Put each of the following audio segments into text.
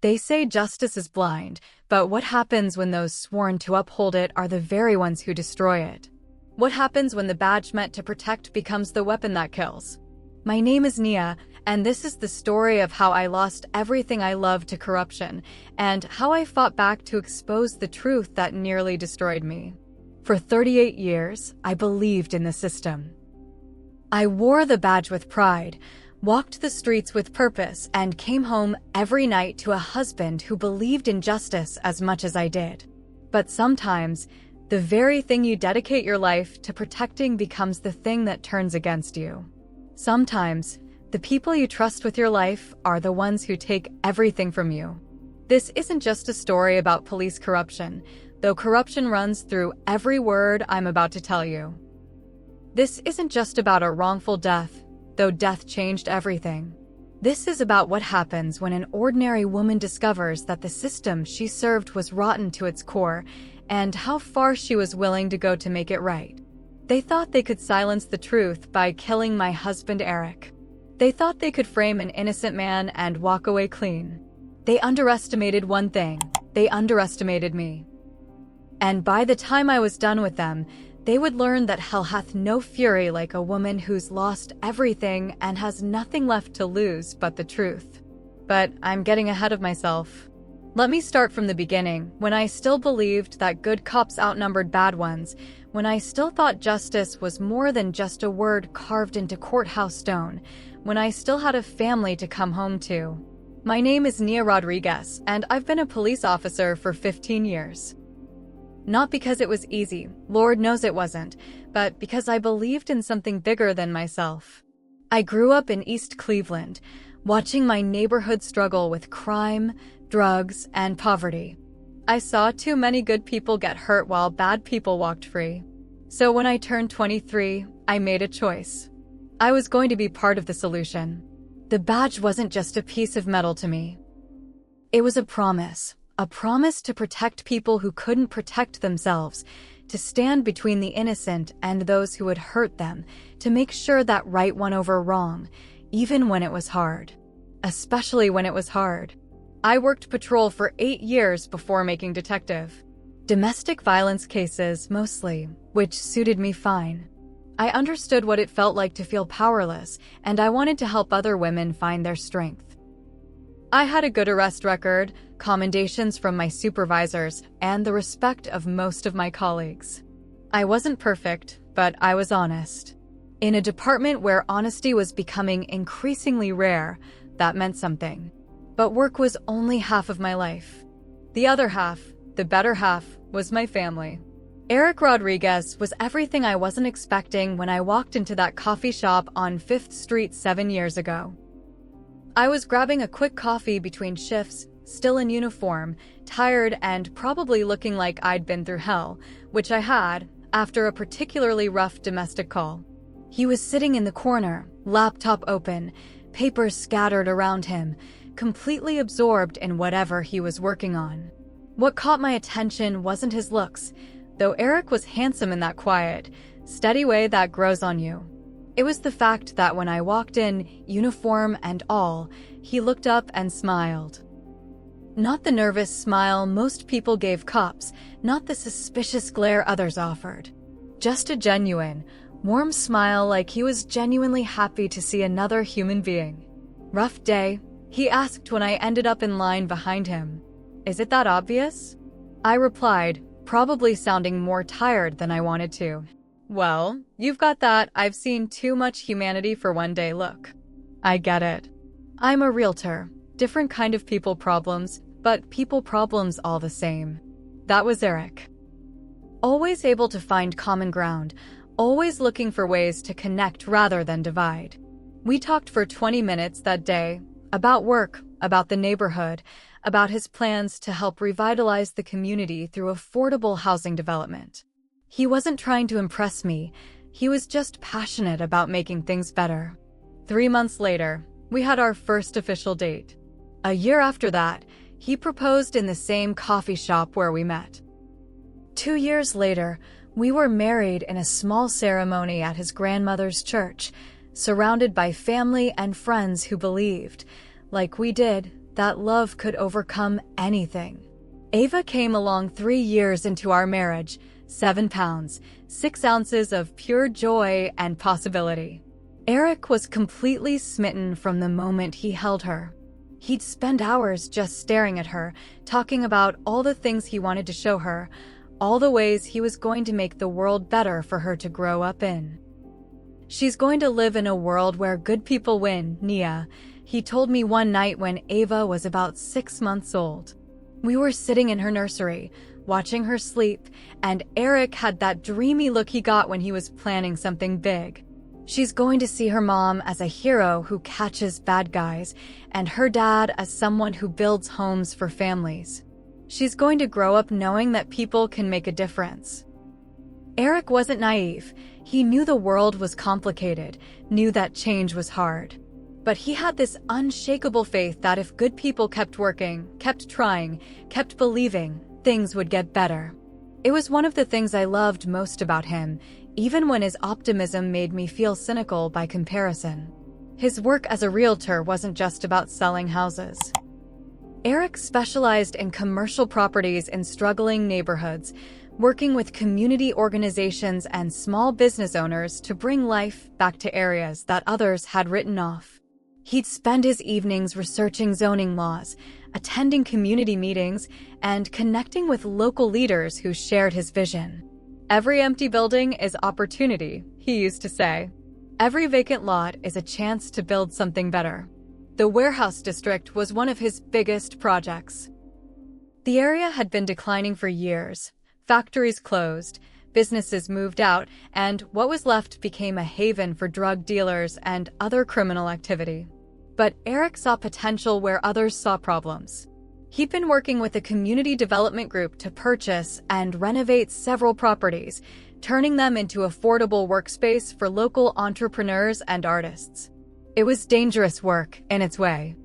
They say justice is blind, but what happens when those sworn to uphold it are the very ones who destroy it? What happens when the badge meant to protect becomes the weapon that kills? My name is Nia, and this is the story of how I lost everything I loved to corruption, and how I fought back to expose the truth that nearly destroyed me. For 38 years, I believed in the system. I wore the badge with pride, walked the streets with purpose, and came home every night to a husband who believed in justice as much as I did. But sometimes, the very thing you dedicate your life to protecting becomes the thing that turns against you. Sometimes, the people you trust with your life are the ones who take everything from you. This isn't just a story about police corruption, though corruption runs through every word I'm about to tell you. This isn't just about a wrongful death, though death changed everything. This is about what happens when an ordinary woman discovers that the system she served was rotten to its core, and how far she was willing to go to make it right. They thought they could silence the truth by killing my husband Eric. They thought they could frame an innocent man and walk away clean. They underestimated one thing: they underestimated me. And by the time I was done with them, they would learn that hell hath no fury like a woman who's lost everything and has nothing left to lose but the truth. But I'm getting ahead of myself. Let me start from the beginning, when I still believed that good cops outnumbered bad ones, when I still thought justice was more than just a word carved into courthouse stone, when I still had a family to come home to. My name is Nia Rodriguez, and I've been a police officer for 15 years. Not because it was easy, Lord knows it wasn't, but because I believed in something bigger than myself. I grew up in East Cleveland, watching my neighborhood struggle with crime, drugs, and poverty. I saw too many good people get hurt while bad people walked free. So when I turned 23, I made a choice. I was going to be part of the solution. The badge wasn't just a piece of metal to me. It was a promise to protect people who couldn't protect themselves, to stand between the innocent and those who would hurt them, to make sure that right won over wrong, even when it was hard. Especially when it was hard. I worked patrol for 8 years before making detective. Domestic violence cases, mostly, which suited me fine. I understood what it felt like to feel powerless, and I wanted to help other women find their strength. I had a good arrest record, commendations from my supervisors, and the respect of most of my colleagues. I wasn't perfect, but I was honest. In a department where honesty was becoming increasingly rare, that meant something. But work was only half of my life. The other half, the better half, was my family. Eric Rodriguez was everything I wasn't expecting when I walked into that coffee shop on 5th Street 7 years ago. I was grabbing a quick coffee between shifts, still in uniform, tired and probably looking like I'd been through hell, which I had, after a particularly rough domestic call. He was sitting in the corner, laptop open, papers scattered around him, completely absorbed in whatever he was working on. What caught my attention wasn't his looks, though Eric was handsome in that quiet, steady way that grows on you. It was the fact that when I walked in, uniform and all, he looked up and smiled. Not the nervous smile most people gave cops, not the suspicious glare others offered. Just a genuine, warm smile like he was genuinely happy to see another human being. "Rough day?" he asked when I ended up in line behind him. "Is it that obvious?" I replied, probably sounding more tired than I wanted to. "Well, you've got that I've seen too much humanity for one day look." "I get it. I'm a realtor. Different kind of people problems, but people problems all the same." That was Eric. Always able to find common ground, always looking for ways to connect rather than divide. We talked for 20 minutes that day, about work, about the neighborhood, about his plans to help revitalize the community through affordable housing development. He wasn't trying to impress me, he was just passionate about making things better. 3 months later, we had our first official date. A year after that, he proposed in the same coffee shop where we met. 2 years later, we were married in a small ceremony at his grandmother's church, surrounded by family and friends who believed, like we did, that love could overcome anything. Ava came along 3 years into our marriage, 7 pounds, 6 ounces of pure joy and possibility. Eric was completely smitten from the moment he held her. He'd spend hours just staring at her, talking about all the things he wanted to show her, all the ways he was going to make the world better for her to grow up in. "She's going to live in a world where good people win, Nia," he told me one night when Ava was about 6 months old. We were sitting in her nursery, watching her sleep, and Eric had that dreamy look he got when he was planning something big. She's going to see her mom as a hero who catches bad guys, and her dad as someone who builds homes for families. She's going to grow up knowing that people can make a difference. Eric wasn't naive. He knew the world was complicated, knew that change was hard. But he had this unshakable faith that if good people kept working, kept trying, kept believing, things would get better. It was one of the things I loved most about him, even when his optimism made me feel cynical by comparison. His work as a realtor wasn't just about selling houses. Eric specialized in commercial properties in struggling neighborhoods, working with community organizations and small business owners to bring life back to areas that others had written off. He'd spend his evenings researching zoning laws, attending community meetings, and connecting with local leaders who shared his vision. "Every empty building is opportunity," he used to say. "Every vacant lot is a chance to build something better." The warehouse district was one of his biggest projects. The area had been declining for years. Factories closed, businesses moved out, and what was left became a haven for drug dealers and other criminal activity. But Eric saw potential where others saw problems. He'd been working with a community development group to purchase and renovate several properties, turning them into affordable workspace for local entrepreneurs and artists. It was dangerous work in its way.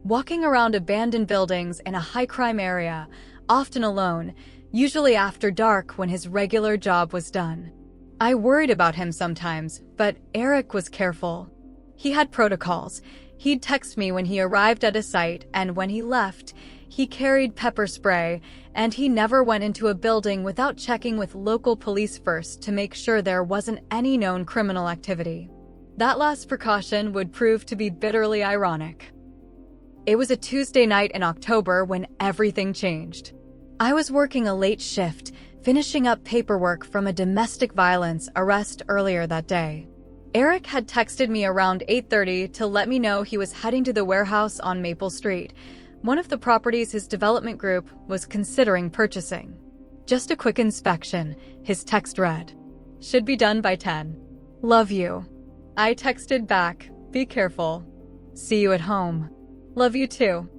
Walking around abandoned buildings in a high-crime area, often alone, usually after dark when his regular job was done. I worried about him sometimes, but Eric was careful. He had protocols. He'd text me when he arrived at a site, and when he left, he carried pepper spray, and he never went into a building without checking with local police first to make sure there wasn't any known criminal activity. That last precaution would prove to be bitterly ironic. It was a Tuesday night in October when everything changed. I was working a late shift, finishing up paperwork from a domestic violence arrest earlier that day. Eric had texted me around 8:30 to let me know he was heading to the warehouse on Maple Street, one of the properties his development group was considering purchasing. "Just a quick inspection," his text read. "Should be done by 10. Love you." I texted back, "Be careful. See you at home. Love you too."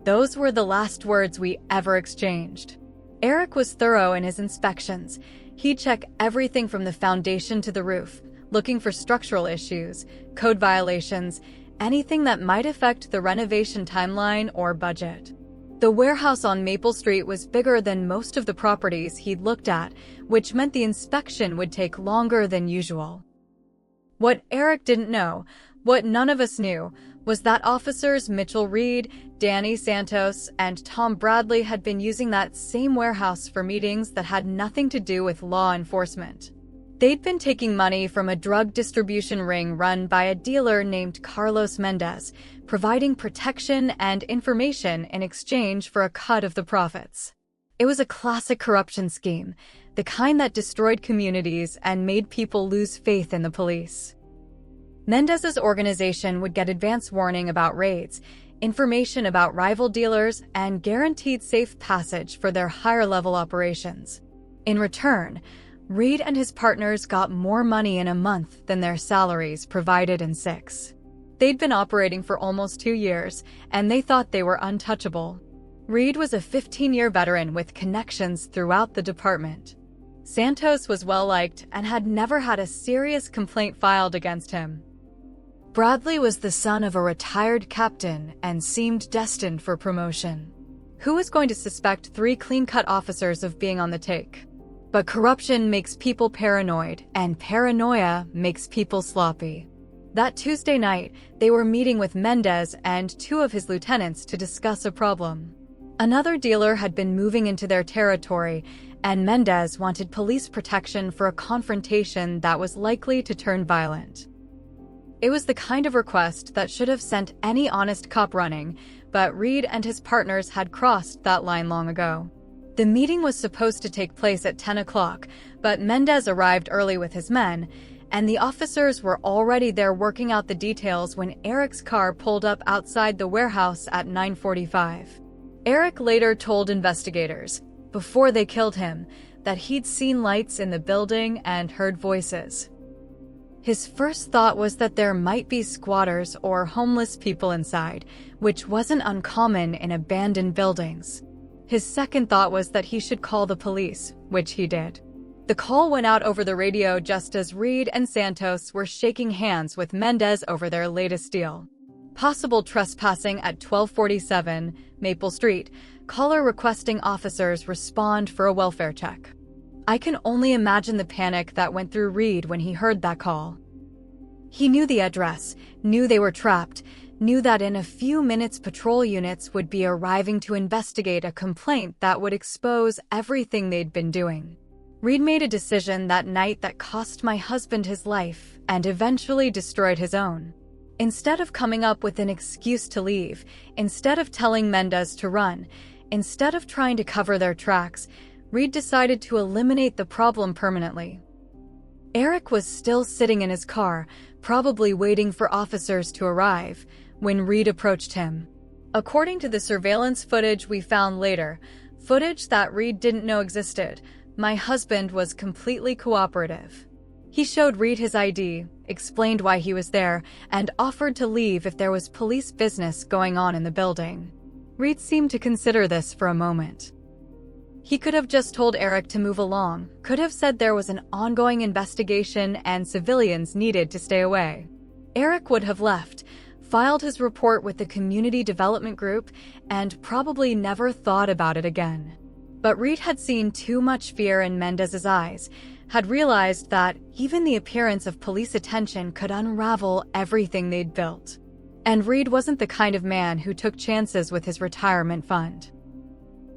Those were the last words we ever exchanged. Eric was thorough in his inspections. He'd check everything from the foundation to the roof, looking for structural issues, code violations, anything that might affect the renovation timeline or budget. The warehouse on Maple Street was bigger than most of the properties he'd looked at, which meant the inspection would take longer than usual. What Eric didn't know, what none of us knew, was that officers Mitchell Reed, Danny Santos, and Tom Bradley had been using that same warehouse for meetings that had nothing to do with law enforcement. They'd been taking money from a drug distribution ring run by a dealer named Carlos Mendez, providing protection and information in exchange for a cut of the profits. It was a classic corruption scheme, the kind that destroyed communities and made people lose faith in the police. Mendez's organization would get advance warning about raids, information about rival dealers, and guaranteed safe passage for their higher-level operations. In return, Reed and his partners got more money in a month than their salaries provided in 6. They'd been operating for almost 2 years, and they thought they were untouchable. Reed was a 15-year veteran with connections throughout the department. Santos was well-liked and had never had a serious complaint filed against him. Bradley was the son of a retired captain and seemed destined for promotion. Who was going to suspect 3 clean-cut officers of being on the take? But corruption makes people paranoid, and paranoia makes people sloppy. That Tuesday night, they were meeting with Mendez and two of his lieutenants to discuss a problem. Another dealer had been moving into their territory, and Mendez wanted police protection for a confrontation that was likely to turn violent. It was the kind of request that should have sent any honest cop running, but Reed and his partners had crossed that line long ago. The meeting was supposed to take place at 10 o'clock, but Mendez arrived early with his men, and the officers were already there working out the details when Eric's car pulled up outside the warehouse at 9:45. Eric later told investigators, before they killed him, that he'd seen lights in the building and heard voices. His first thought was that there might be squatters or homeless people inside, which wasn't uncommon in abandoned buildings. His second thought was that he should call the police, which he did. The call went out over the radio just as Reed and Santos were shaking hands with Mendez over their latest deal. Possible trespassing at 1247 Maple Street, caller requesting officers respond for a welfare check. I can only imagine the panic that went through Reed when he heard that call. He knew the address, knew they were trapped, knew that in a few minutes patrol units would be arriving to investigate a complaint that would expose everything they'd been doing. Reed made a decision that night that cost my husband his life and eventually destroyed his own. Instead of coming up with an excuse to leave, instead of telling Mendez to run, instead of trying to cover their tracks, Reed decided to eliminate the problem permanently. Eric was still sitting in his car, probably waiting for officers to arrive, when Reed approached him. According to the surveillance footage we found later, footage that Reed didn't know existed, my husband was completely cooperative. He showed Reed his ID, explained why he was there, and offered to leave if there was police business going on in the building. Reed seemed to consider this for a moment. He could have just told Eric to move along, could have said there was an ongoing investigation and civilians needed to stay away. Eric would have left, filed his report with the community development group, and probably never thought about it again. But Reed had seen too much fear in Mendez's eyes, had realized that even the appearance of police attention could unravel everything they'd built. And Reed wasn't the kind of man who took chances with his retirement fund.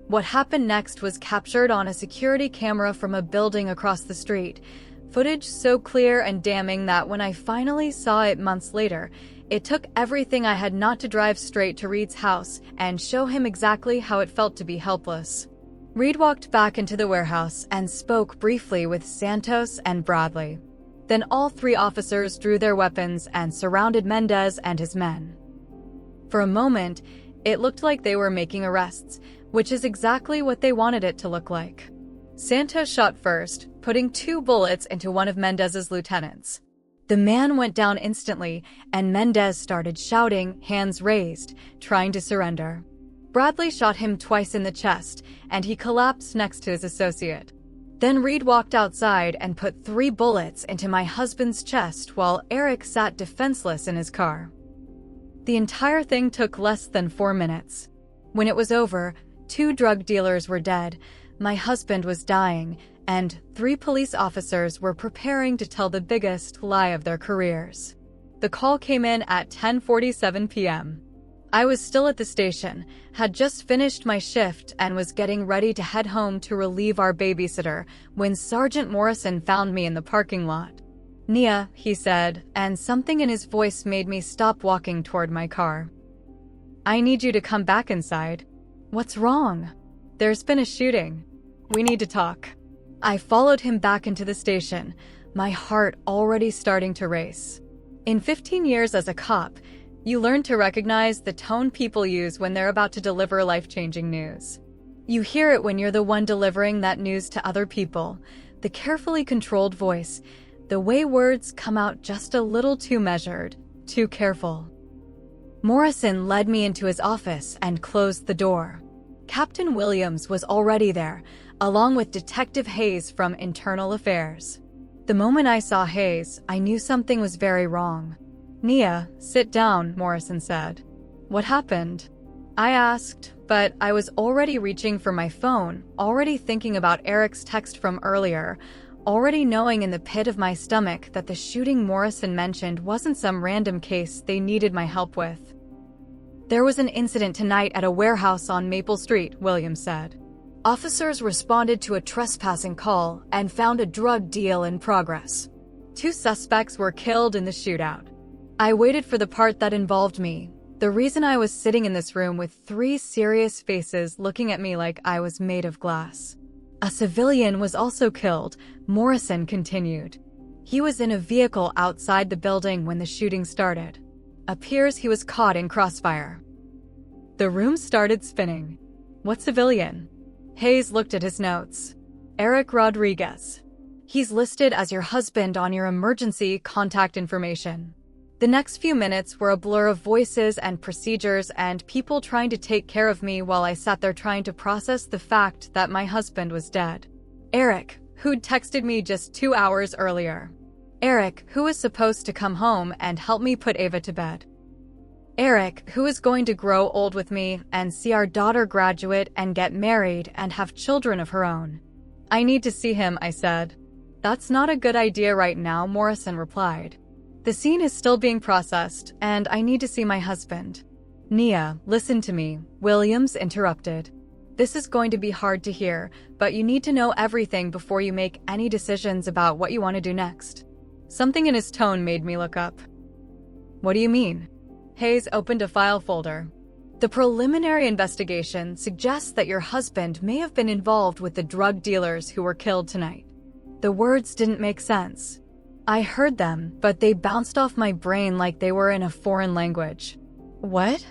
What happened next was captured on a security camera from a building across the street, footage so clear and damning that when I finally saw it months later, it took everything I had not to drive straight to Reed's house and show him exactly how it felt to be helpless. Reed walked back into the warehouse and spoke briefly with Santos and Bradley. Then all three officers drew their weapons and surrounded Mendez and his men. For a moment, it looked like they were making arrests, which is exactly what they wanted it to look like. Santos shot first, putting 2 bullets into one of Mendez's lieutenants. The man went down instantly, and Mendez started shouting, hands raised, trying to surrender. Bradley shot him twice in the chest, and he collapsed next to his associate. Then Reed walked outside and put 3 bullets into my husband's chest while Eric sat defenseless in his car. The entire thing took less than 4 minutes. When it was over, 2 drug dealers were dead, my husband was dying, and 3 police officers were preparing to tell the biggest lie of their careers. The call came in at 10:47 p.m. I was still at the station, had just finished my shift and was getting ready to head home to relieve our babysitter when Sergeant Morrison found me in the parking lot. "Nia," he said, and something in his voice made me stop walking toward my car. "I need you to come back inside." "What's wrong?" "There's been a shooting. We need to talk." I followed him back into the station, my heart already starting to race. In 15 years as a cop, you learn to recognize the tone people use when they're about to deliver life-changing news. You hear it when you're the one delivering that news to other people, the carefully controlled voice, the way words come out just a little too measured, too careful. Morrison led me into his office and closed the door. Captain Williams was already there, along with Detective Hayes from Internal Affairs. The moment I saw Hayes, I knew something was very wrong. "Nia, sit down," Morrison said. "What happened?" I asked, but I was already reaching for my phone, already thinking about Eric's text from earlier, already knowing in the pit of my stomach that the shooting Morrison mentioned wasn't some random case they needed my help with. "There was an incident tonight at a warehouse on Maple Street," Williams said. "Officers responded to a trespassing call and found a drug deal in progress. 2 suspects were killed in the shootout. I waited for the part that involved me. The reason I was sitting in this room with 3 serious faces looking at me like I was made of glass. A civilian was also killed," Morrison continued. "He was in a vehicle outside the building when the shooting started. Appears he was caught in crossfire." The room started spinning. "What civilian?" Hayes looked at his notes. "Eric Rodriguez. He's listed as your husband on your emergency contact information." The next few minutes were a blur of voices and procedures and people trying to take care of me while I sat there trying to process the fact that my husband was dead. Eric, who'd texted me just 2 hours earlier. Eric, who was supposed to come home and help me put Ava to bed. Eric, who is going to grow old with me and see our daughter graduate and get married and have children of her own. "I need to see him," I said. "That's not a good idea right now," Morrison replied. "The scene is still being processed, and I need to see my husband." "Nia, listen to me," Williams interrupted. "This is going to be hard to hear, but you need to know everything before you make any decisions about what you want to do next." Something in his tone made me look up. "What do you mean?" Hayes opened a file folder. "The preliminary investigation suggests that your husband may have been involved with the drug dealers who were killed tonight." The words didn't make sense. I heard them, but they bounced off my brain like they were in a foreign language. "What?"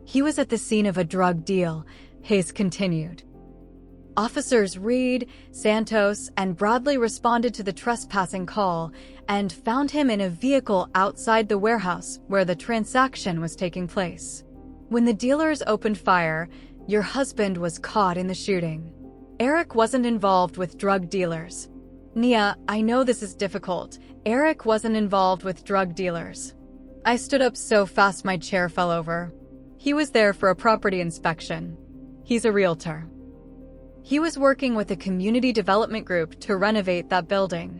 "He was at the scene of a drug deal," Hayes continued. "Officers Reed, Santos, and Bradley responded to the trespassing call and found him in a vehicle outside the warehouse where the transaction was taking place. When the dealers opened fire, your husband was caught in the shooting. Eric wasn't involved with drug dealers." "Nia, I know this is difficult. Eric wasn't involved with drug dealers." I stood up so fast my chair fell over. "He was there for a property inspection. He's a realtor. He was working with a community development group to renovate that building."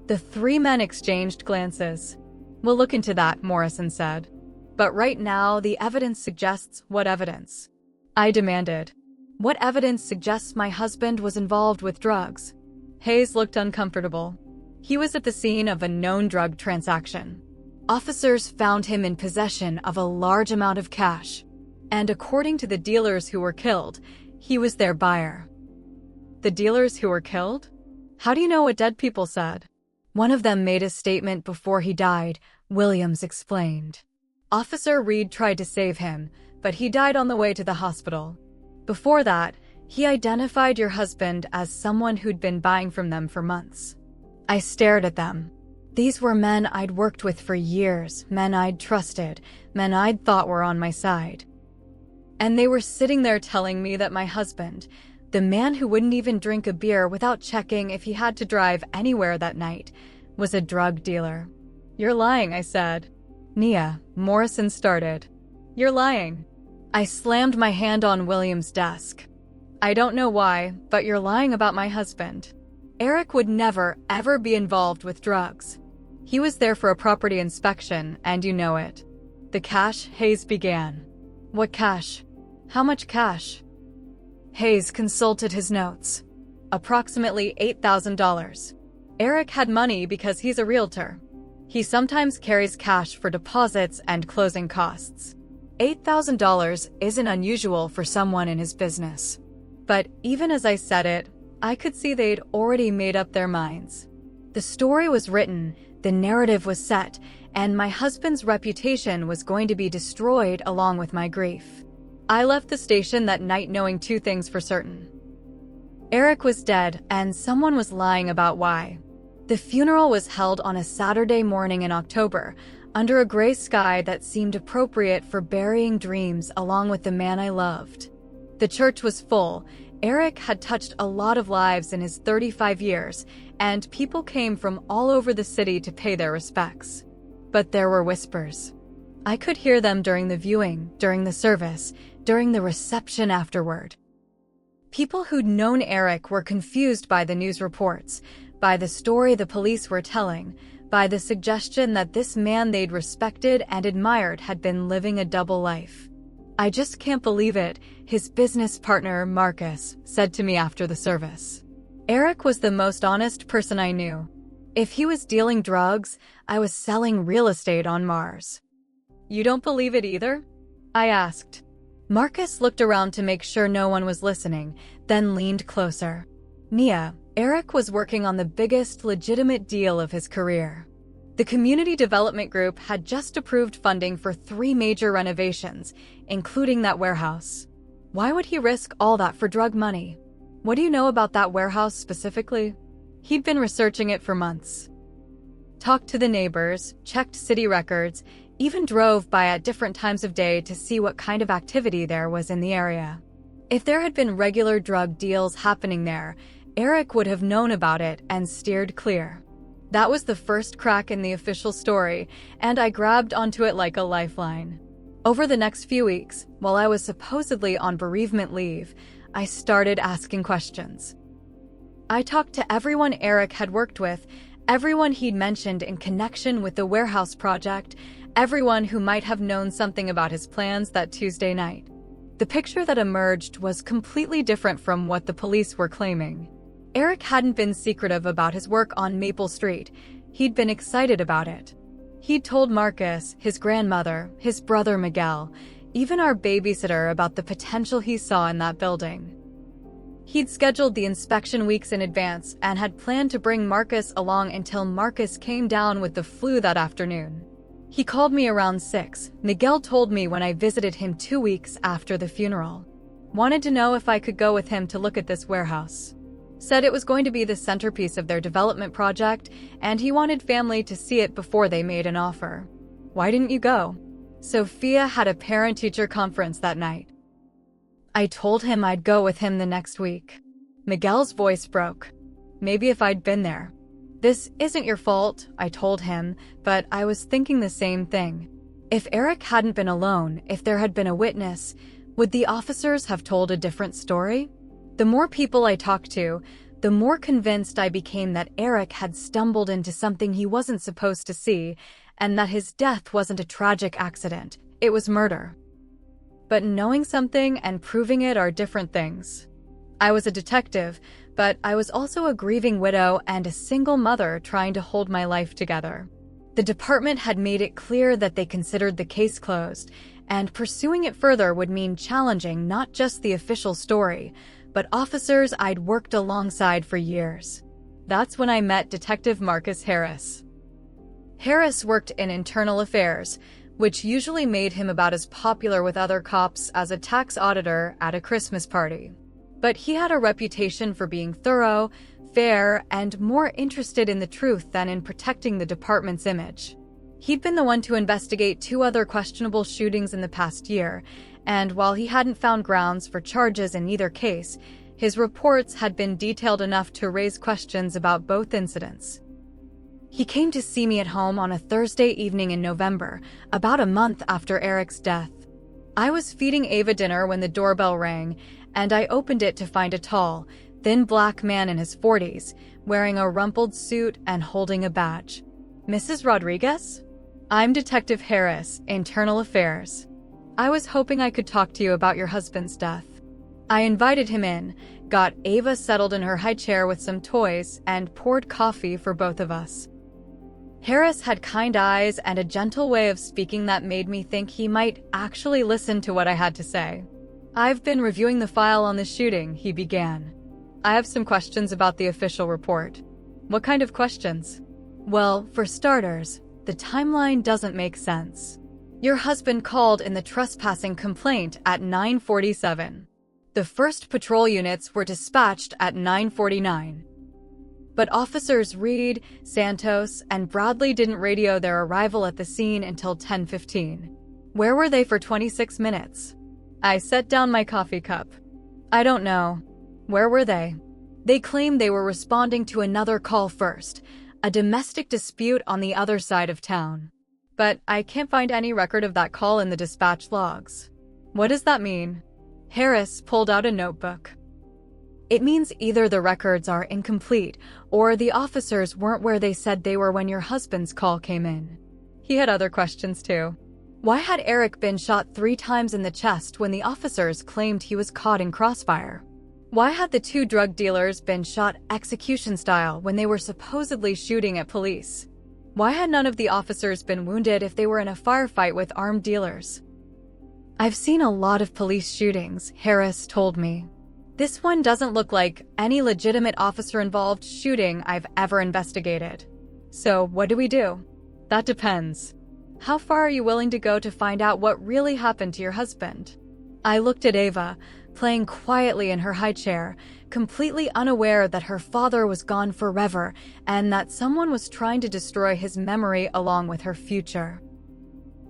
The 3 men exchanged glances. "We'll look into that," Morrison said. "But right now, the evidence suggests—" "What evidence?" I demanded. "What evidence suggests my husband was involved with drugs?" Hayes looked uncomfortable. "He was at the scene of a known drug transaction. Officers found him in possession of a large amount of cash. And according to the dealers who were killed, he was their buyer." "The dealers who were killed? How do you know what dead people said?" "One of them made a statement before he died," Williams explained. "Officer Reed tried to save him, but he died on the way to the hospital. Before that, he identified your husband as someone who'd been buying from them for months." I stared at them. These were men I'd worked with for years, men I'd trusted, men I'd thought were on my side. And they were sitting there telling me that my husband, the man who wouldn't even drink a beer without checking if he had to drive anywhere that night, was a drug dealer. "You're lying," I said. "Nia," Morrison started. "You're lying." I slammed my hand on Williams' desk. "I don't know why, but you're lying about my husband. Eric would never, ever be involved with drugs. He was there for a property inspection, and you know it." "The cash," Hayes began. "What cash? How much cash?" Hayes consulted his notes. "Approximately $8,000. Eric had money because he's a realtor. He sometimes carries cash for deposits and closing costs. $8,000 isn't unusual for someone in his business." But even as I said it, I could see they'd already made up their minds. The story was written, the narrative was set, and my husband's reputation was going to be destroyed along with my grief. I left the station that night knowing 2 things for certain. Eric was dead, and someone was lying about why. The funeral was held on a Saturday morning in October, under a gray sky that seemed appropriate for burying dreams along with the man I loved. The church was full. Eric had touched a lot of lives in his 35 years, and people came from all over the city to pay their respects. But there were whispers. I could hear them during the viewing, during the service, during the reception afterward. People who'd known Eric were confused by the news reports, by the story the police were telling, by the suggestion that this man they'd respected and admired had been living a double life. "I just can't believe it," his business partner, Marcus, said to me after the service. Eric was the most honest person I knew. If he was dealing drugs, I was selling real estate on Mars. "You don't believe it either?" I asked. Marcus looked around to make sure no one was listening, then leaned closer. "Nia, Eric was working on the biggest legitimate deal of his career. The Community Development Group had just approved funding for 3 major renovations, including that warehouse. Why would he risk all that for drug money? What do you know about that warehouse specifically?" He'd been researching it for months. Talked to the neighbors, checked city records, even drove by at different times of day to see what kind of activity there was in the area. If there had been regular drug deals happening there, Eric would have known about it and steered clear. That was the first crack in the official story, and I grabbed onto it like a lifeline. Over the next few weeks, while I was supposedly on bereavement leave, I started asking questions. I talked to everyone Eric had worked with, everyone he'd mentioned in connection with the warehouse project, everyone who might have known something about his plans that Tuesday night. The picture that emerged was completely different from what the police were claiming. Eric hadn't been secretive about his work on Maple Street. He'd been excited about it. He'd told Marcus, his grandmother, his brother Miguel, even our babysitter about the potential he saw in that building. He'd scheduled the inspection weeks in advance and had planned to bring Marcus along until Marcus came down with the flu that afternoon. He called me around 6. Miguel told me when I visited him 2 weeks after the funeral. Wanted to know if I could go with him to look at this warehouse. Said it was going to be the centerpiece of their development project, and he wanted family to see it before they made an offer. "Why didn't you go?" Sophia had a parent-teacher conference that night. I told him I'd go with him the next week. Miguel's voice broke. "Maybe if I'd been there." "This isn't your fault," I told him, but I was thinking the same thing. If Eric hadn't been alone, if there had been a witness, would the officers have told a different story? The more people I talked to, the more convinced I became that Eric had stumbled into something he wasn't supposed to see, and that his death wasn't a tragic accident, it was murder. But knowing something and proving it are different things. I was a detective, but I was also a grieving widow and a single mother trying to hold my life together. The department had made it clear that they considered the case closed, and pursuing it further would mean challenging not just the official story, but officers I'd worked alongside for years. That's when I met Detective Marcus Harris. Harris worked in internal affairs, which usually made him about as popular with other cops as a tax auditor at a Christmas party. But he had a reputation for being thorough, fair, and more interested in the truth than in protecting the department's image. He'd been the one to investigate 2 other questionable shootings in the past year, and while he hadn't found grounds for charges in either case, his reports had been detailed enough to raise questions about both incidents. He came to see me at home on a Thursday evening in November, about a month after Eric's death. I was feeding Ava dinner when the doorbell rang, and I opened it to find a tall, thin black man in his 40s, wearing a rumpled suit and holding a badge. "Mrs. Rodriguez? I'm Detective Harris, Internal Affairs. I was hoping I could talk to you about your husband's death." I invited him in, got Ava settled in her high chair with some toys, and poured coffee for both of us. Harris had kind eyes and a gentle way of speaking that made me think he might actually listen to what I had to say. "I've been reviewing the file on the shooting," he began. "I have some questions about the official report." "What kind of questions?" "Well, for starters, the timeline doesn't make sense. Your husband called in the trespassing complaint at 9:47. The first patrol units were dispatched at 9:49. But officers Reed, Santos, and Bradley didn't radio their arrival at the scene until 10:15. Where were they for 26 minutes? I set down my coffee cup. "I don't know. Where were they?" "They claim they were responding to another call first, a domestic dispute on the other side of town. But I can't find any record of that call in the dispatch logs." "What does that mean?" Harris pulled out a notebook. It means either the records are incomplete or the officers weren't where they said they were when your husband's call came in. He had other questions too. Why had Eric been shot 3 times in the chest when the officers claimed he was caught in crossfire? Why had the 2 drug dealers been shot execution style when they were supposedly shooting at police? Why had none of the officers been wounded if they were in a firefight with armed dealers? I've seen a lot of police shootings, Harris told me. This one doesn't look like any legitimate officer-involved shooting I've ever investigated. So what do? That depends. How far are you willing to go to find out what really happened to your husband? I looked at Ava, playing quietly in her high chair, completely unaware that her father was gone forever and that someone was trying to destroy his memory along with her future.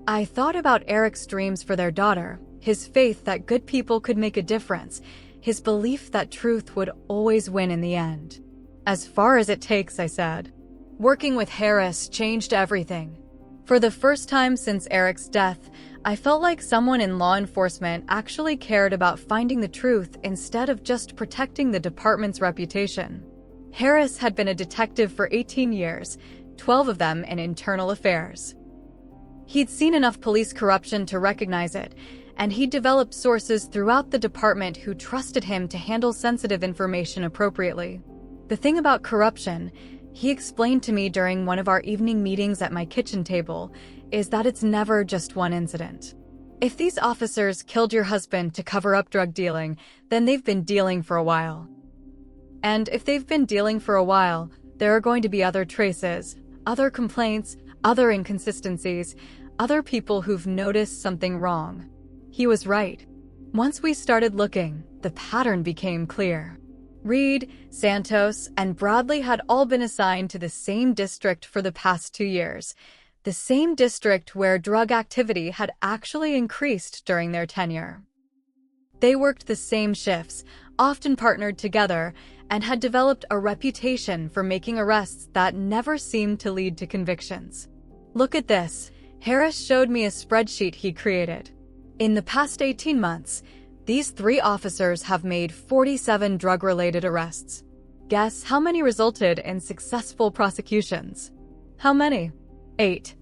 I thought about Eric's dreams for their daughter, his faith that good people could make a difference, his belief that truth would always win in the end. As far as it takes, I said. Working with Harris changed everything. For the first time since Eric's death, I felt like someone in law enforcement actually cared about finding the truth instead of just protecting the department's reputation. Harris had been a detective for 18 years, 12 of them in internal affairs. He'd seen enough police corruption to recognize it, and he'd developed sources throughout the department who trusted him to handle sensitive information appropriately. The thing about corruption, he explained to me during one of our evening meetings at my kitchen table, is that it's never just one incident. If these officers killed your husband to cover up drug dealing, then they've been dealing for a while. And if they've been dealing for a while, there are going to be other traces, other complaints, other inconsistencies, other people who've noticed something wrong. He was right. Once we started looking, the pattern became clear. Reed, Santos, and Bradley had all been assigned to the same district for the past 2 years, the same district where drug activity had actually increased during their tenure. They worked the same shifts, often partnered together, and had developed a reputation for making arrests that never seemed to lead to convictions. Look at this. Harris showed me a spreadsheet he created. In the past 18 months, these 3 officers have made 47 drug-related arrests. Guess how many resulted in successful prosecutions? How many? 8.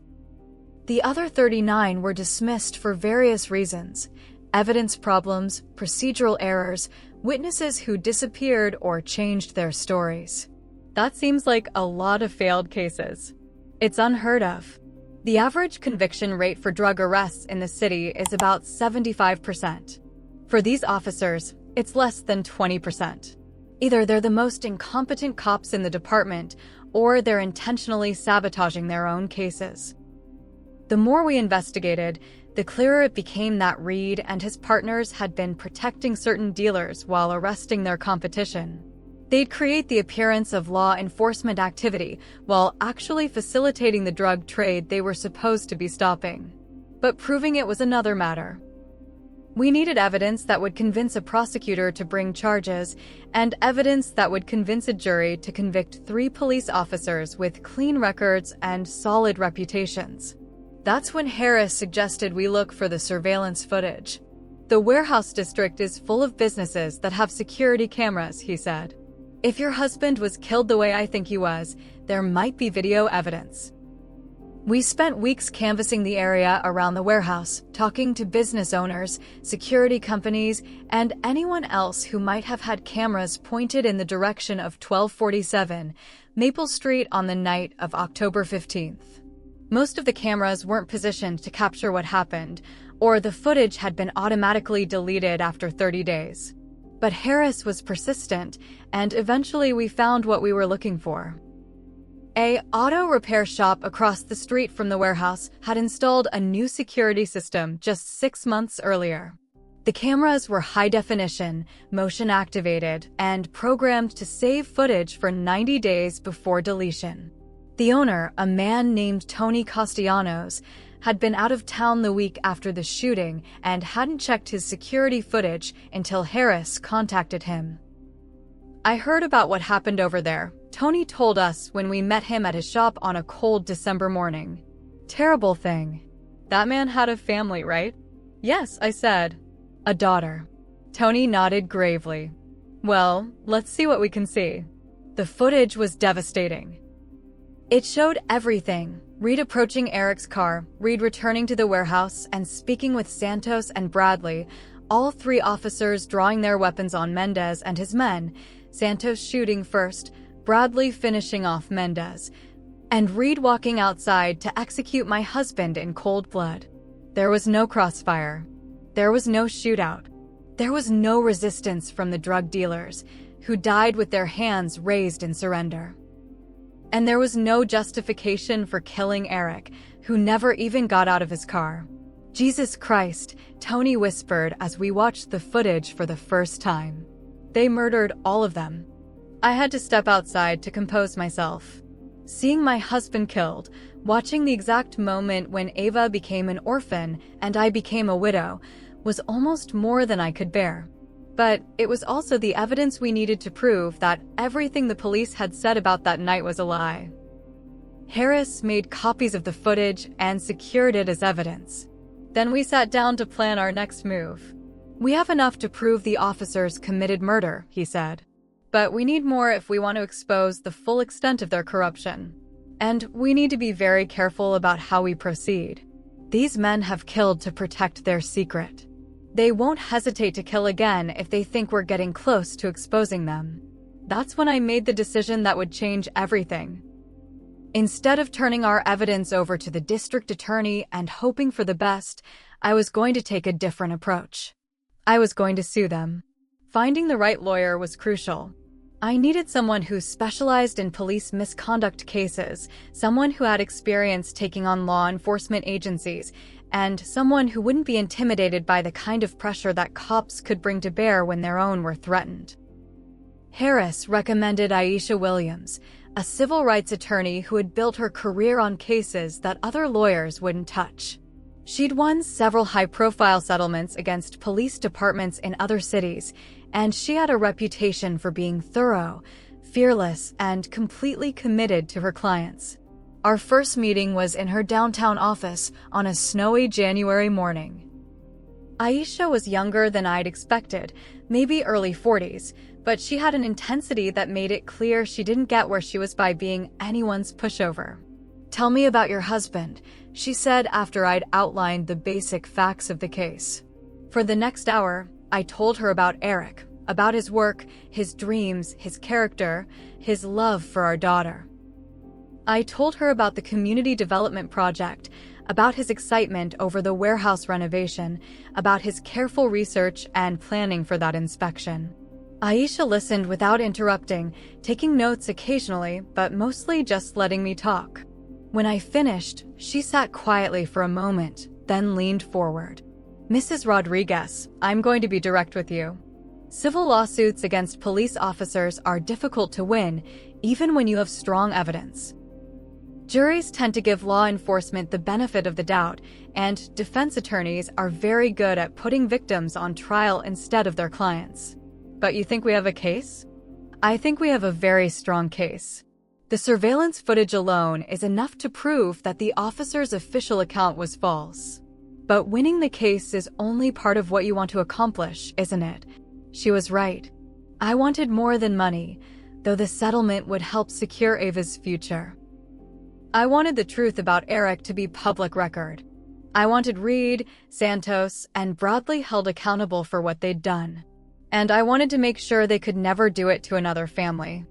The other 39 were dismissed for various reasons: evidence problems, procedural errors, witnesses who disappeared or changed their stories. That seems like a lot of failed cases. It's unheard of. The average conviction rate for drug arrests in the city is about 75%. For these officers, it's less than 20%. Either they're the most incompetent cops in the department, or they're intentionally sabotaging their own cases. The more we investigated, the clearer it became that Reed and his partners had been protecting certain dealers while arresting their competition. They'd create the appearance of law enforcement activity while actually facilitating the drug trade they were supposed to be stopping. But proving it was another matter. We needed evidence that would convince a prosecutor to bring charges, and evidence that would convince a jury to convict 3 police officers with clean records and solid reputations. That's when Harris suggested we look for the surveillance footage. The warehouse district is full of businesses that have security cameras, he said. If your husband was killed the way I think he was, there might be video evidence. We spent weeks canvassing the area around the warehouse, talking to business owners, security companies, and anyone else who might have had cameras pointed in the direction of 1247 Maple Street on the night of October 15th. Most of the cameras weren't positioned to capture what happened, or the footage had been automatically deleted after 30 days. But Harris was persistent, and eventually we found what we were looking for. An auto repair shop across the street from the warehouse had installed a new security system just 6 months earlier. The cameras were high definition, motion activated, and programmed to save footage for 90 days before deletion. The owner, a man named Tony Castellanos, had been out of town the week after the shooting and hadn't checked his security footage until Harris contacted him. I heard about what happened over there, Tony told us when we met him at his shop on a cold December morning. Terrible thing. That man had a family, right? Yes, I said. A daughter. Tony nodded gravely. Well, let's see what we can see. The footage was devastating. It showed everything. Reed approaching Eric's car, Reed returning to the warehouse and speaking with Santos and Bradley, all three officers drawing their weapons on Mendez and his men, Santos shooting first, Bradley finishing off Mendez, and Reed walking outside to execute my husband in cold blood. There was no crossfire. There was no shootout. There was no resistance from the drug dealers, who died with their hands raised in surrender. And there was no justification for killing Eric, who never even got out of his car. Jesus Christ, Tony whispered as we watched the footage for the first time. They murdered all of them. I had to step outside to compose myself. Seeing my husband killed, watching the exact moment when Ava became an orphan and I became a widow, was almost more than I could bear. But it was also the evidence we needed to prove that everything the police had said about that night was a lie. Harris made copies of the footage and secured it as evidence. Then we sat down to plan our next move. We have enough to prove the officers committed murder, he said. But we need more if we want to expose the full extent of their corruption. And we need to be very careful about how we proceed. These men have killed to protect their secret. They won't hesitate to kill again if they think we're getting close to exposing them. That's when I made the decision that would change everything. Instead of turning our evidence over to the district attorney and hoping for the best, I was going to take a different approach. I was going to sue them. Finding the right lawyer was crucial. I needed someone who specialized in police misconduct cases, someone who had experience taking on law enforcement agencies, and someone who wouldn't be intimidated by the kind of pressure that cops could bring to bear when their own were threatened. Harris recommended Aisha Williams, a civil rights attorney who had built her career on cases that other lawyers wouldn't touch. She'd won several high-profile settlements against police departments in other cities, and she had a reputation for being thorough, fearless, and completely committed to her clients. Our first meeting was in her downtown office on a snowy January morning. Aisha was younger than I'd expected, maybe early 40s, but she had an intensity that made it clear she didn't get where she was by being anyone's pushover. "Tell me about your husband," she said after I'd outlined the basic facts of the case. For the next hour, I told her about Eric, about his work, his dreams, his character, his love for our daughter. I told her about the community development project, about his excitement over the warehouse renovation, about his careful research and planning for that inspection. Aisha listened without interrupting, taking notes occasionally, but mostly just letting me talk. When I finished, she sat quietly for a moment, then leaned forward. "Mrs. Rodriguez, I'm going to be direct with you. Civil lawsuits against police officers are difficult to win, even when you have strong evidence. Juries tend to give law enforcement the benefit of the doubt, and defense attorneys are very good at putting victims on trial instead of their clients. But you think we have a case? I think we have a very strong case. The surveillance footage alone is enough to prove that the officer's official account was false. But winning the case is only part of what you want to accomplish, isn't it?" She was right. I wanted more than money, though the settlement would help secure Ava's future. I wanted the truth about Eric to be public record. I wanted Reed, Santos, and Bradley held accountable for what they'd done. And I wanted to make sure they could never do it to another family.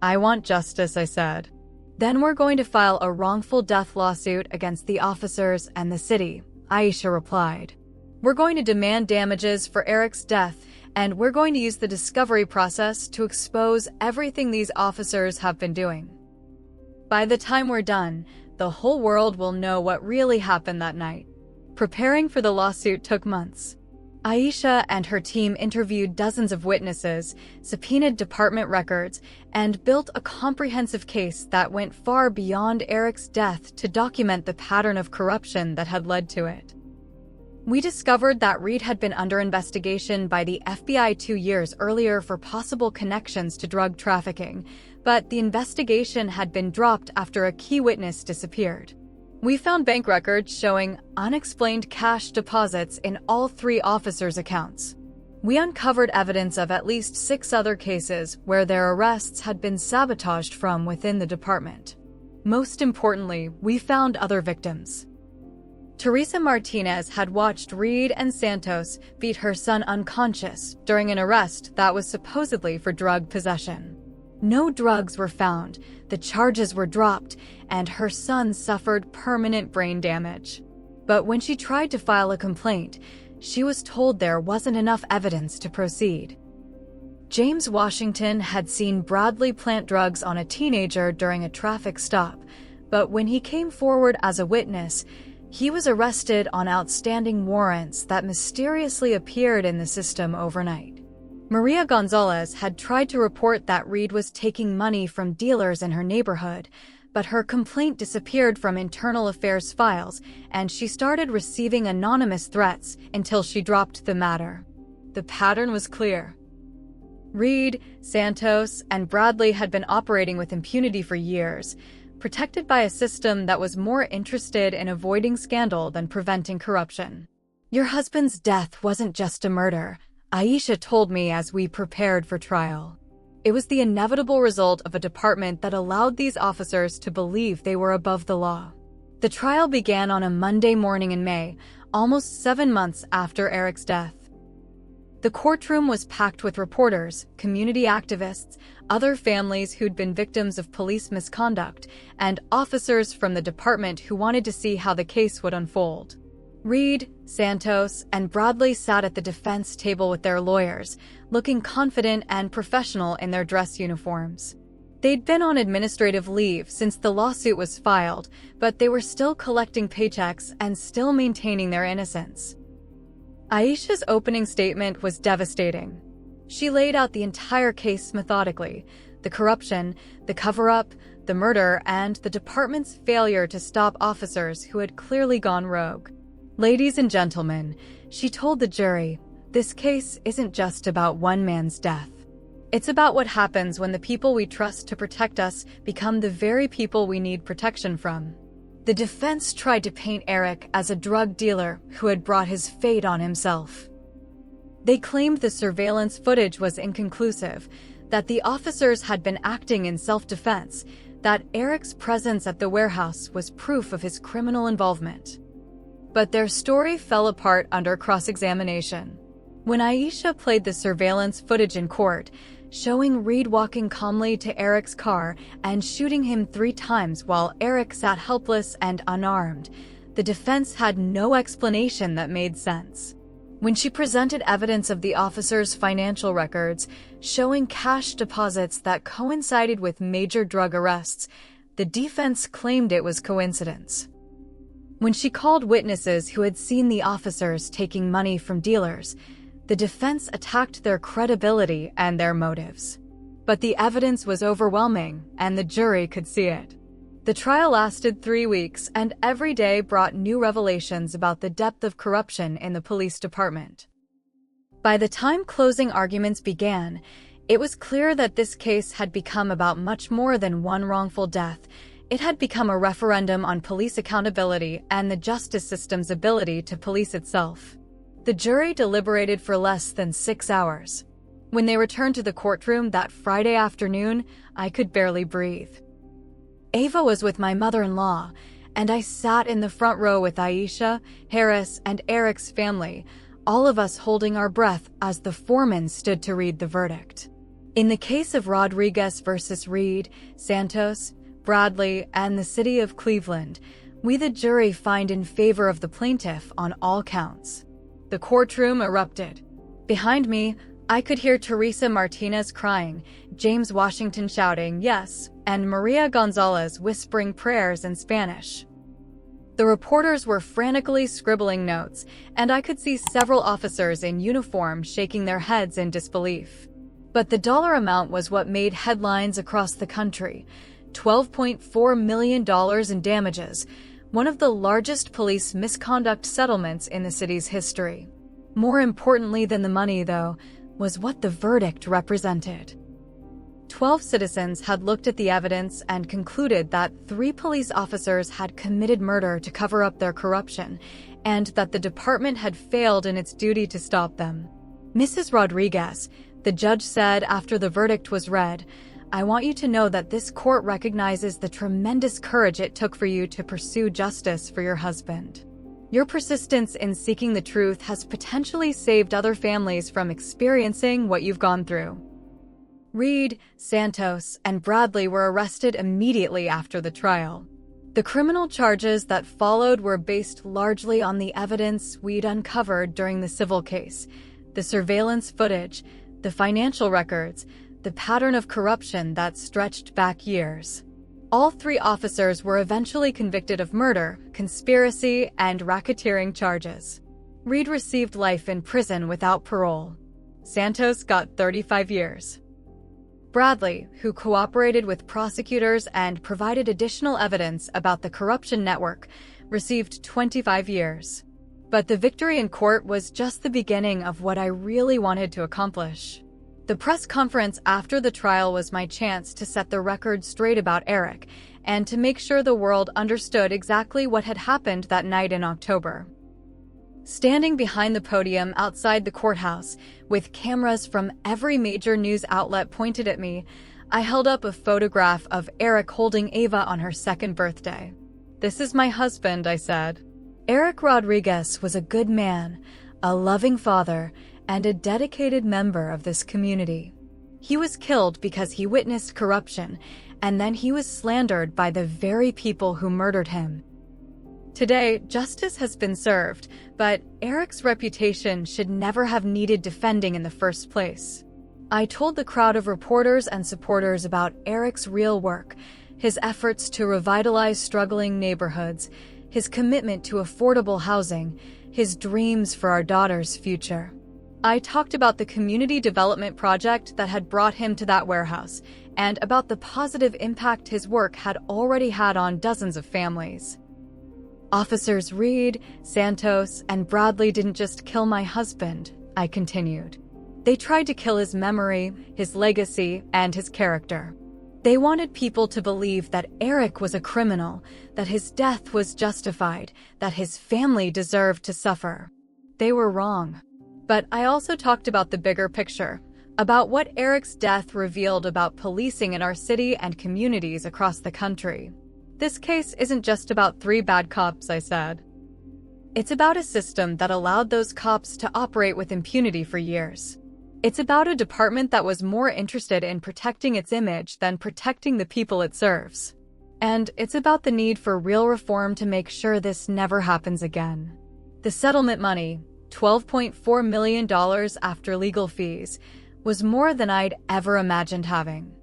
"I want justice," I said. "Then we're going to file a wrongful death lawsuit against the officers and the city," Aisha replied. "We're going to demand damages for Eric's death, and we're going to use the discovery process to expose everything these officers have been doing. By the time we're done, the whole world will know what really happened that night." Preparing for the lawsuit took months. Aisha and her team interviewed dozens of witnesses, subpoenaed department records, and built a comprehensive case that went far beyond Eric's death to document the pattern of corruption that had led to it. We discovered that Reed had been under investigation by the FBI 2 years earlier for possible connections to drug trafficking, but the investigation had been dropped after a key witness disappeared. We found bank records showing unexplained cash deposits in all 3 officers' accounts. We uncovered evidence of at least 6 other cases where their arrests had been sabotaged from within the department. Most importantly, we found other victims. Teresa Martinez had watched Reed and Santos beat her son unconscious during an arrest that was supposedly for drug possession. No drugs were found, the charges were dropped, and her son suffered permanent brain damage. But when she tried to file a complaint, she was told there wasn't enough evidence to proceed. James Washington had seen Bradley plant drugs on a teenager during a traffic stop, but when he came forward as a witness, he was arrested on outstanding warrants that mysteriously appeared in the system overnight. Maria Gonzalez had tried to report that Reed was taking money from dealers in her neighborhood, but her complaint disappeared from internal affairs files, and she started receiving anonymous threats until she dropped the matter. The pattern was clear. Reed, Santos, and Bradley had been operating with impunity for years, protected by a system that was more interested in avoiding scandal than preventing corruption. "Your husband's death wasn't just a murder," Aisha told me as we prepared for trial. It was the inevitable result of a department that allowed these officers to believe they were above the law. The trial began on a Monday morning in May, almost 7 months after Eric's death. The courtroom was packed with reporters, community activists, other families who'd been victims of police misconduct, and officers from the department who wanted to see how the case would unfold. Reed, Santos, and Bradley sat at the defense table with their lawyers, looking confident and professional in their dress uniforms. They'd been on administrative leave since the lawsuit was filed, but they were still collecting paychecks and still maintaining their innocence. Aisha's opening statement was devastating. She laid out the entire case methodically: the corruption, the cover-up, the murder, and the department's failure to stop officers who had clearly gone rogue. "Ladies and gentlemen," she told the jury, "this case isn't just about one man's death. It's about what happens when the people we trust to protect us become the very people we need protection from." The defense tried to paint Eric as a drug dealer who had brought his fate on himself. They claimed the surveillance footage was inconclusive, that the officers had been acting in self-defense, that Eric's presence at the warehouse was proof of his criminal involvement. But their story fell apart under cross-examination. When Aisha played the surveillance footage in court, showing Reed walking calmly to Eric's car and shooting him 3 times while Eric sat helpless and unarmed, the defense had no explanation that made sense. When she presented evidence of the officers' financial records, showing cash deposits that coincided with major drug arrests, the defense claimed it was coincidence. When she called witnesses who had seen the officers taking money from dealers, the defense attacked their credibility and their motives. But the evidence was overwhelming, and the jury could see it. The trial lasted 3 weeks, and every day brought new revelations about the depth of corruption in the police department. By the time closing arguments began, it was clear that this case had become about much more than one wrongful death. It had become a referendum on police accountability and the justice system's ability to police itself. The jury deliberated for less than 6 hours. When they returned to the courtroom that Friday afternoon, I could barely breathe. Ava was with my mother-in-law, and I sat in the front row with Aisha, Harris, and Eric's family, all of us holding our breath as the foreman stood to read the verdict. In the case of Rodriguez versus Reed, Santos, Bradley, and the city of Cleveland, we the jury find in favor of the plaintiff on all counts. The courtroom erupted. Behind me, I could hear Teresa Martinez crying, James Washington shouting yes, and Maria Gonzalez whispering prayers in Spanish. The reporters were frantically scribbling notes, and I could see several officers in uniform shaking their heads in disbelief. But the dollar amount was what made headlines across the country: $12.4 million in damages, one of the largest police misconduct settlements in the city's history. More importantly than the money, though, was what the verdict represented. 12 citizens had looked at the evidence and concluded that 3 police officers had committed murder to cover up their corruption, and that the department had failed in its duty to stop them. "Mrs. Rodriguez," the judge said after the verdict was read, "I want you to know that this court recognizes the tremendous courage it took for you to pursue justice for your husband. Your persistence in seeking the truth has potentially saved other families from experiencing what you've gone through." Reed, Santos, and Bradley were arrested immediately after the trial. The criminal charges that followed were based largely on the evidence we'd uncovered during the civil case: the surveillance footage, the financial records, the pattern of corruption that stretched back years. All 3 officers were eventually convicted of murder, conspiracy, and racketeering charges. Reed received life in prison without parole. Santos got 35 years. Bradley, who cooperated with prosecutors and provided additional evidence about the corruption network, received 25 years. But the victory in court was just the beginning of what I really wanted to accomplish. The press conference after the trial was my chance to set the record straight about Eric and to make sure the world understood exactly what had happened that night in October. Standing behind the podium outside the courthouse, with cameras from every major news outlet pointed at me, I held up a photograph of Eric holding Ava on her 2nd birthday. "This is my husband," I said. Eric Rodriguez was a good man, a loving father, and a dedicated member of this community. He was killed because he witnessed corruption, and then he was slandered by the very people who murdered him. Today, justice has been served, but Eric's reputation should never have needed defending in the first place. I told the crowd of reporters and supporters about Eric's real work, his efforts to revitalize struggling neighborhoods, his commitment to affordable housing, his dreams for our daughter's future. I talked about the community development project that had brought him to that warehouse, and about the positive impact his work had already had on dozens of families. Officers Reed, Santos, and Bradley didn't just kill my husband, I continued. They tried to kill his memory, his legacy, and his character. They wanted people to believe that Eric was a criminal, that his death was justified, that his family deserved to suffer. They were wrong. But I also talked about the bigger picture, about what Eric's death revealed about policing in our city and communities across the country. "This case isn't just about 3 bad cops," I said. "It's about a system that allowed those cops to operate with impunity for years. It's about a department that was more interested in protecting its image than protecting the people it serves. And it's about the need for real reform to make sure this never happens again." The settlement money, $12.4 million after legal fees, was more than I'd ever imagined having.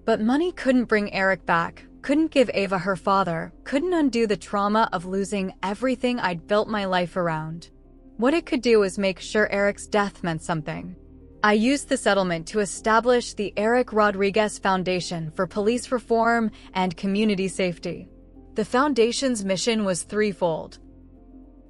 But money couldn't bring Eric back, couldn't give Ava her father, couldn't undo the trauma of losing everything I'd built my life around. What it could do was make sure Eric's death meant something. I used the settlement to establish the Eric Rodriguez Foundation for Police Reform and Community Safety. The foundation's mission was threefold: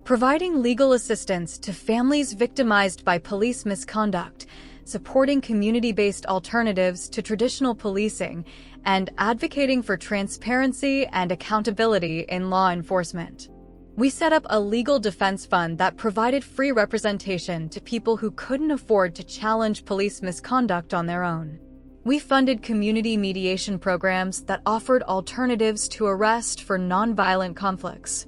providing legal assistance to families victimized by police misconduct, supporting community-based alternatives to traditional policing, and advocating for transparency and accountability in law enforcement. We set up a legal defense fund that provided free representation to people who couldn't afford to challenge police misconduct on their own. We funded community mediation programs that offered alternatives to arrest for nonviolent conflicts.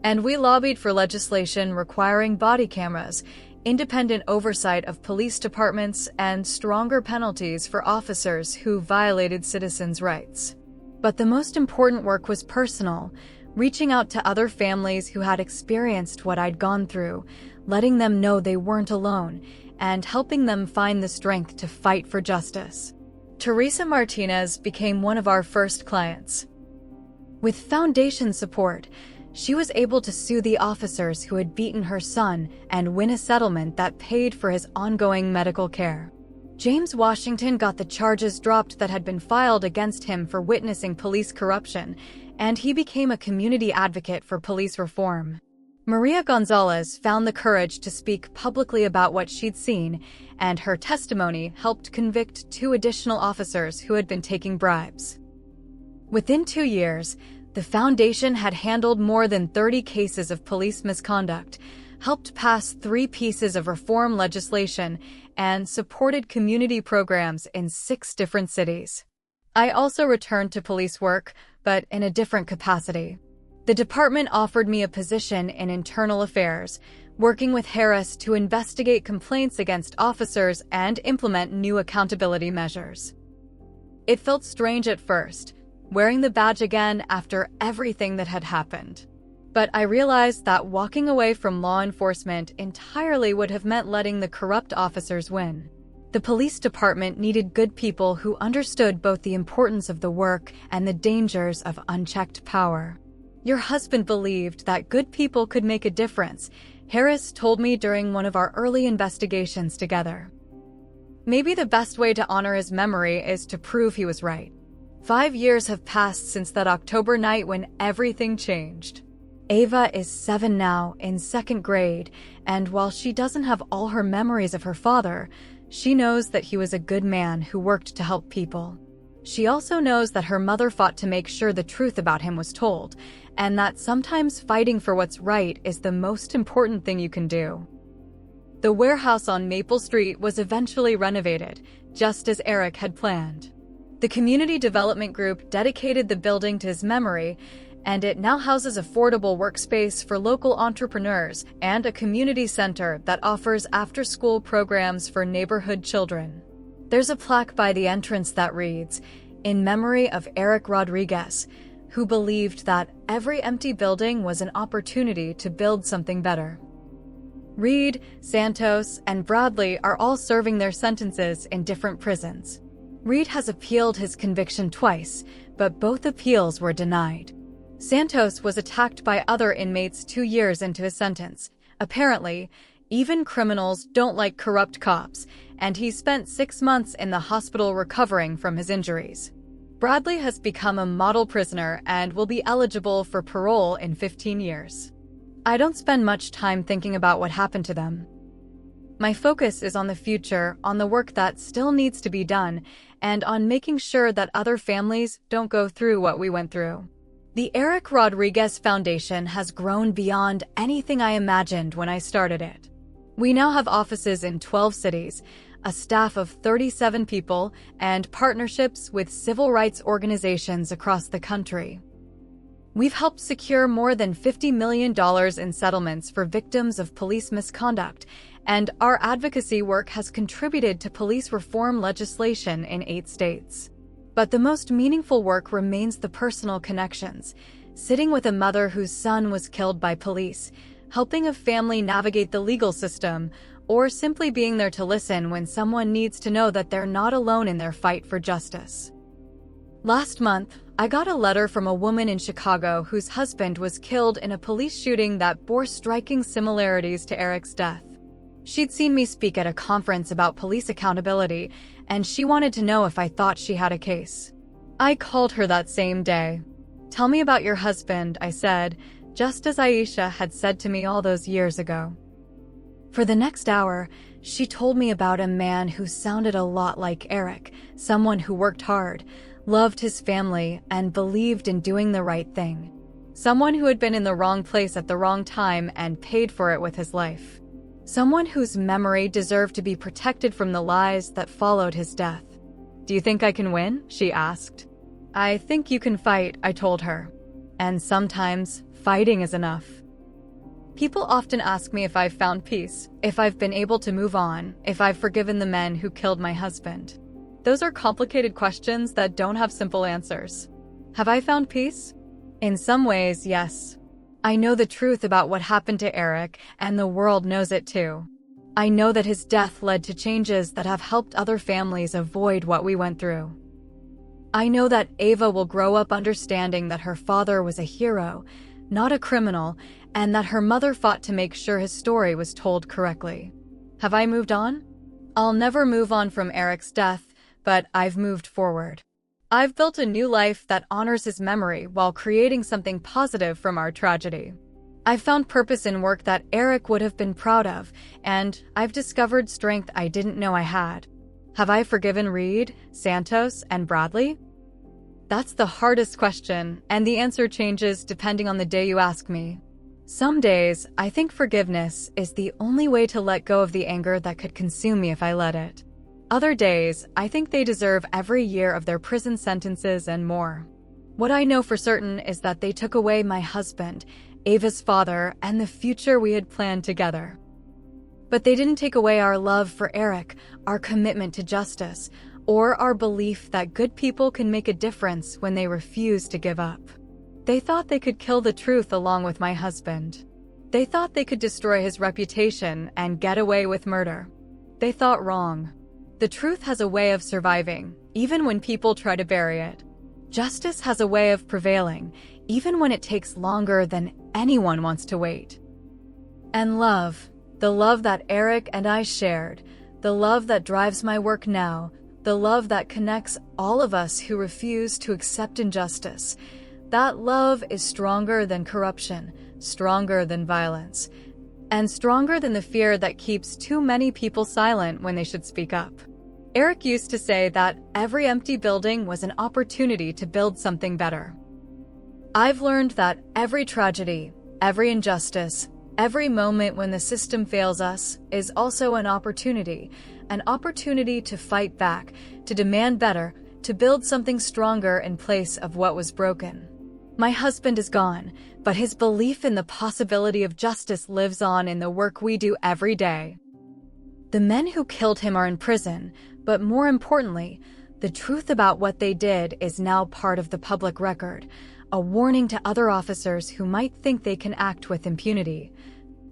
And we lobbied for legislation requiring body cameras, independent oversight of police departments, and stronger penalties for officers who violated citizens' rights. But the most important work was personal, reaching out to other families who had experienced what I'd gone through, letting them know they weren't alone, and helping them find the strength to fight for justice. Teresa Martinez became one of our first clients. With foundation support, she was able to sue the officers who had beaten her son and win a settlement that paid for his ongoing medical care. James Washington got the charges dropped that had been filed against him for witnessing police corruption, and he became a community advocate for police reform. Maria Gonzalez found the courage to speak publicly about what she'd seen, and her testimony helped convict 2 additional officers who had been taking bribes. Within 2 years, the foundation had handled more than 30 cases of police misconduct, helped pass 3 pieces of reform legislation, and supported community programs in 6 different cities. I also returned to police work, but in a different capacity. The department offered me a position in internal affairs, working with Harris to investigate complaints against officers and implement new accountability measures. It felt strange at first, wearing the badge again after everything that had happened. But I realized that walking away from law enforcement entirely would have meant letting the corrupt officers win. The police department needed good people who understood both the importance of the work and the dangers of unchecked power. Your husband believed that good people could make a difference, Harris told me during one of our early investigations together. Maybe the best way to honor his memory is to prove he was right. 5 years have passed since that October night when everything changed. Ava is 7 now, in 2nd grade, and while she doesn't have all her memories of her father, she knows that he was a good man who worked to help people. She also knows that her mother fought to make sure the truth about him was told, and that sometimes fighting for what's right is the most important thing you can do. The warehouse on Maple Street was eventually renovated, just as Eric had planned. The community development group dedicated the building to his memory, and it now houses affordable workspace for local entrepreneurs and a community center that offers after-school programs for neighborhood children. There's a plaque by the entrance that reads, "In memory of Eric Rodriguez, who believed that every empty building was an opportunity to build something better." Reed, Santos, and Bradley are all serving their sentences in different prisons. Reed has appealed his conviction twice, but both appeals were denied. Santos was attacked by other inmates 2 years into his sentence. Apparently, even criminals don't like corrupt cops, and he spent 6 months in the hospital recovering from his injuries. Bradley has become a model prisoner and will be eligible for parole in 15 years. I don't spend much time thinking about what happened to them. My focus is on the future, on the work that still needs to be done, and on making sure that other families don't go through what we went through. The Eric Rodriguez Foundation has grown beyond anything I imagined when I started it. We now have offices in 12 cities, a staff of 37 people, and partnerships with civil rights organizations across the country. We've helped secure more than $50 million in settlements for victims of police misconduct, and our advocacy work has contributed to police reform legislation in 8 states. But the most meaningful work remains the personal connections, sitting with a mother whose son was killed by police, helping a family navigate the legal system, or simply being there to listen when someone needs to know that they're not alone in their fight for justice. Last month, I got a letter from a woman in Chicago whose husband was killed in a police shooting that bore striking similarities to Eric's death. She'd seen me speak at a conference about police accountability, and she wanted to know if I thought she had a case. I called her that same day. "Tell me about your husband," I said, just as Aisha had said to me all those years ago. For the next hour, she told me about a man who sounded a lot like Eric, someone who worked hard, loved his family, and believed in doing the right thing. Someone who had been in the wrong place at the wrong time and paid for it with his life. Someone whose memory deserved to be protected from the lies that followed his death. "Do you think I can win?" she asked. "I think you can fight," I told her. "And sometimes, fighting is enough." People often ask me if I've found peace, if I've been able to move on, if I've forgiven the men who killed my husband. Those are complicated questions that don't have simple answers. Have I found peace? In some ways, yes. I know the truth about what happened to Eric, and the world knows it too. I know that his death led to changes that have helped other families avoid what we went through. I know that Ava will grow up understanding that her father was a hero, not a criminal, and that her mother fought to make sure his story was told correctly. Have I moved on? I'll never move on from Eric's death, but I've moved forward. I've built a new life that honors his memory while creating something positive from our tragedy. I've found purpose in work that Eric would have been proud of, and I've discovered strength I didn't know I had. Have I forgiven Reed, Santos, and Bradley? That's the hardest question, and the answer changes depending on the day you ask me. Some days, I think forgiveness is the only way to let go of the anger that could consume me if I let it. Other days, I think they deserve every year of their prison sentences and more. What I know for certain is that they took away my husband, Ava's father, and the future we had planned together. But they didn't take away our love for Eric, our commitment to justice, or our belief that good people can make a difference when they refuse to give up. They thought they could kill the truth along with my husband. They thought they could destroy his reputation and get away with murder. They thought wrong. The truth has a way of surviving, even when people try to bury it. Justice has a way of prevailing, even when it takes longer than anyone wants to wait. And love, the love that Eric and I shared, the love that drives my work now, the love that connects all of us who refuse to accept injustice, that love is stronger than corruption, stronger than violence, and stronger than the fear that keeps too many people silent when they should speak up. Eric used to say that every empty building was an opportunity to build something better. I've learned that every tragedy, every injustice, every moment when the system fails us is also an opportunity to fight back, to demand better, to build something stronger in place of what was broken. My husband is gone, but his belief in the possibility of justice lives on in the work we do every day. The men who killed him are in prison, but more importantly, the truth about what they did is now part of the public record, a warning to other officers who might think they can act with impunity,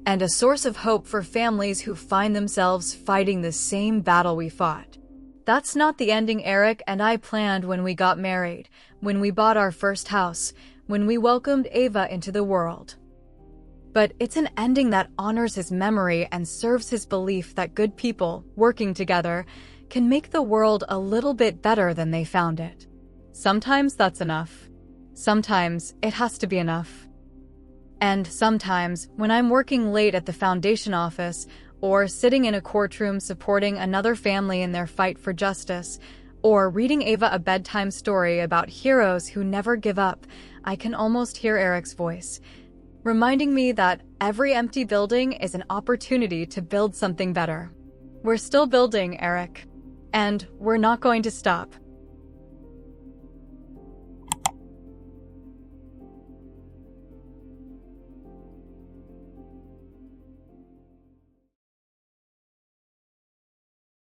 and a source of hope for families who find themselves fighting the same battle we fought. That's not the ending Eric and I planned when we got married, when we bought our first house, when we welcomed Ava into the world. But it's an ending that honors his memory and serves his belief that good people, working together, can make the world a little bit better than they found it. Sometimes that's enough. Sometimes it has to be enough. And sometimes, when I'm working late at the foundation office, or sitting in a courtroom supporting another family in their fight for justice, or reading Ava a bedtime story about heroes who never give up, I can almost hear Eric's voice, reminding me that every empty building is an opportunity to build something better. We're still building, Eric. And we're not going to stop.